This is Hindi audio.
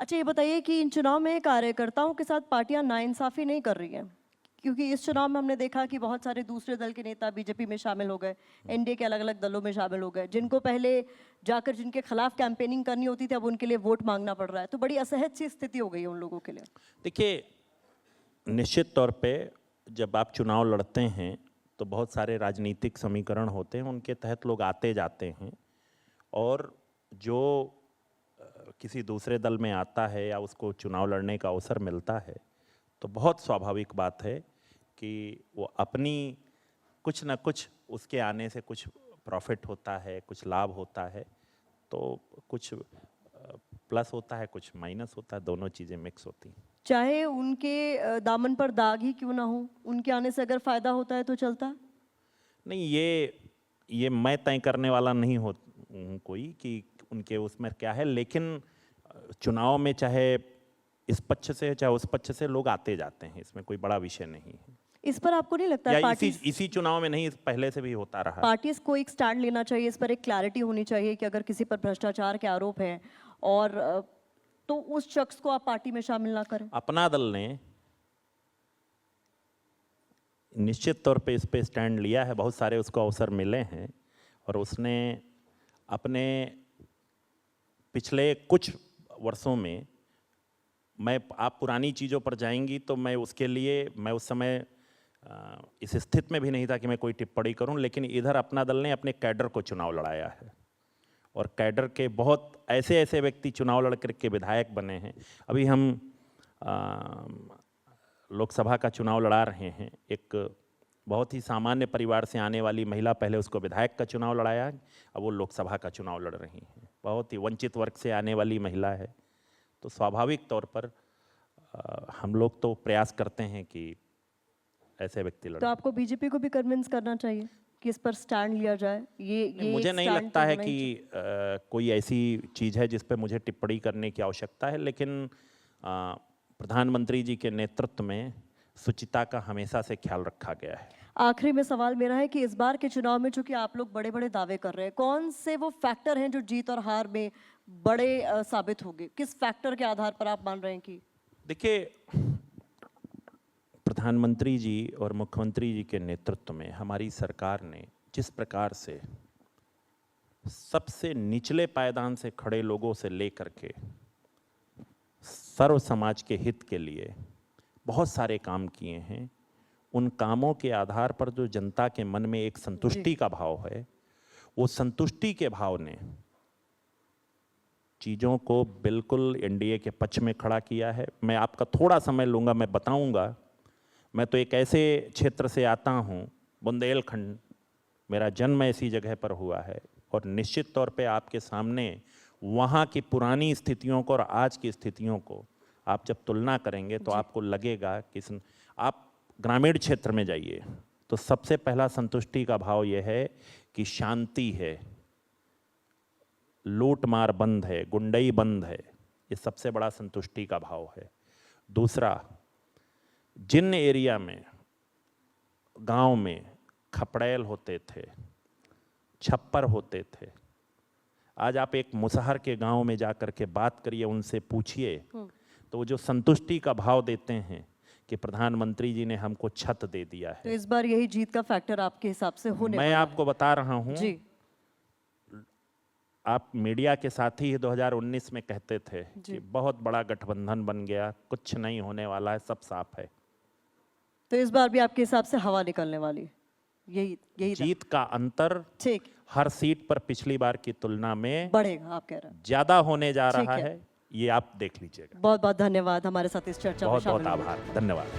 अच्छा, ये बताइए कि इन चुनाव में कार्यकर्ताओं के साथ पार्टियां नाइंसाफी नहीं कर रही हैं? क्योंकि इस चुनाव में हमने देखा कि बहुत सारे दूसरे दल के नेता बीजेपी में शामिल हो गए, एनडीए के अलग अलग दलों में शामिल हो गए, जिनको पहले जाकर जिनके खिलाफ कैंपेनिंग करनी होती थी, अब उनके लिए वोट मांगना पड़ रहा है। तो बड़ी असहज सी स्थिति हो गई है उन लोगों के लिए। देखिए, निश्चित तौर पे जब आप चुनाव लड़ते हैं तो बहुत सारे राजनीतिक समीकरण होते हैं, उनके तहत लोग आते जाते हैं। और जो किसी दूसरे दल में आता है या उसको चुनाव लड़ने का अवसर मिलता है, तो बहुत स्वाभाविक बात है कि वो अपनी कुछ ना कुछ उसके आने से कुछ प्रॉफिट होता है, कुछ लाभ होता है, तो कुछ प्लस होता है, कुछ माइनस होता है, दोनों चीज़ें मिक्स होती हैं। चाहे उनके दामन पर दाग ही क्यों ना हो, उनके आने से अगर फायदा होता है तो चलता है? नहीं, ये मैं तय करने वाला नहीं हूँ कोई कि उनके उसमें क्या है, लेकिन चुनाव में चाहे इस पक्ष से चाहे उस पक्ष से लोग आते जाते हैं, इसमें कोई बड़ा विषय नहीं है। इस पर आपको नहीं लगता या पार्टी इसी चुनाव में नहीं, पहले से भी होता रहा। पार्टीज को एक स्टैंड लेना चाहिए, इस पर एक क्लैरिटी होनी चाहिए कि अगर किसी पर भ्रष्टाचार के आरोप हैं और तो उस शख्स को आप पार्टी में शामिल ना करें? अपना दल ने निश्चित तौर पे इस पे स्टैंड लिया है, बहुत सारे उसको अवसर मिले हैं और उसने अपने पिछले कुछ वर्षों में, आप पुरानी चीज़ों पर जाएंगी तो मैं उसके लिए, मैं उस समय इस स्थिति में भी नहीं था कि मैं कोई टिप्पणी करूं, लेकिन इधर अपना दल ने अपने कैडर को चुनाव लड़ाया है और कैडर के बहुत ऐसे ऐसे व्यक्ति चुनाव लड़ कर के विधायक बने हैं। अभी हम लोकसभा का चुनाव लड़ा रहे हैं, एक बहुत ही सामान्य परिवार से आने वाली महिला पहले उसको विधायक का चुनाव लड़ाया, अब वो लोकसभा का चुनाव लड़ रही हैं। बहुत ही वंचित वर्ग से आने वाली महिला है, तो स्वाभाविक तौर पर हम लोग तो प्रयास करते हैं कि ऐसे व्यक्ति लड़ें। तो आपको बीजेपी को भी कन्विंस करना चाहिए कि इस पर स्टैंड लिया जाए। ये मुझे नहीं लगता है कि कोई ऐसी चीज़ है जिस पे मुझे टिप्पणी करने की आवश्यकता है, लेकिन प्रधानमंत्री जी के नेतृत्व में शुचिता का हमेशा से ख्याल रखा गया है। आखिरी में सवाल मेरा है कि इस बार के चुनाव में चूंकि आप लोग बड़े बड़े दावे कर रहे हैं, कौन से वो फैक्टर हैं जो जीत और हार में बड़े साबित होंगे? किस फैक्टर के आधार पर आप मान रहे हैं कि? देखिए, प्रधानमंत्री जी और मुख्यमंत्री जी के नेतृत्व में हमारी सरकार ने जिस प्रकार से सबसे निचले पायदान से खड़े लोगों से लेकर के सर्व समाज के हित के लिए बहुत सारे काम किए हैं, उन कामों के आधार पर जो जनता के मन में एक संतुष्टि का भाव है, वो संतुष्टि के भाव ने चीज़ों को बिल्कुल एनडीए के पक्ष में खड़ा किया है। मैं आपका थोड़ा समय लूँगा, मैं बताऊँगा। मैं तो एक ऐसे क्षेत्र से आता हूँ, बुंदेलखंड, मेरा जन्म ऐसी जगह पर हुआ है और निश्चित तौर पे आपके सामने वहाँ की पुरानी स्थितियों को और आज की स्थितियों को आप जब तुलना करेंगे तो आपको लगेगा कि आप ग्रामीण क्षेत्र में जाइए तो सबसे पहला संतुष्टि का भाव यह है कि शांति है, लूट मार बंद है, गुंडई बंद है, ये सबसे बड़ा संतुष्टि का भाव है। दूसरा, जिन एरिया में गांव में खपड़ैल होते थे, छप्पर होते थे, आज आप एक मुसहर के गांव में जाकर के बात करिए, उनसे पूछिए, तो वो जो संतुष्टि का भाव देते हैं कि प्रधानमंत्री जी ने हमको छत दे दिया है। तो इस बार यही जीत का फैक्टर आपके हिसाब से होने वाला है? मैं आपको बता रहा हूं जी। आप मीडिया के साथ ही 2019 में कहते थे कि बहुत बड़ा गठबंधन बन गया, कुछ नहीं होने वाला है, सब साफ है। तो इस बार भी आपके हिसाब से हवा निकलने वाली है? यही जीत का अंतर ठीक हर सीट पर पिछली बार की तुलना में बढ़ेगा, आप कह रहे हैं ज्यादा होने जा रहा है, ये आप देख लीजिएगा। बहुत बहुत धन्यवाद हमारे साथ इस चर्चा में बहुत शामिल बहुत होने के लिए। आभार, धन्यवाद।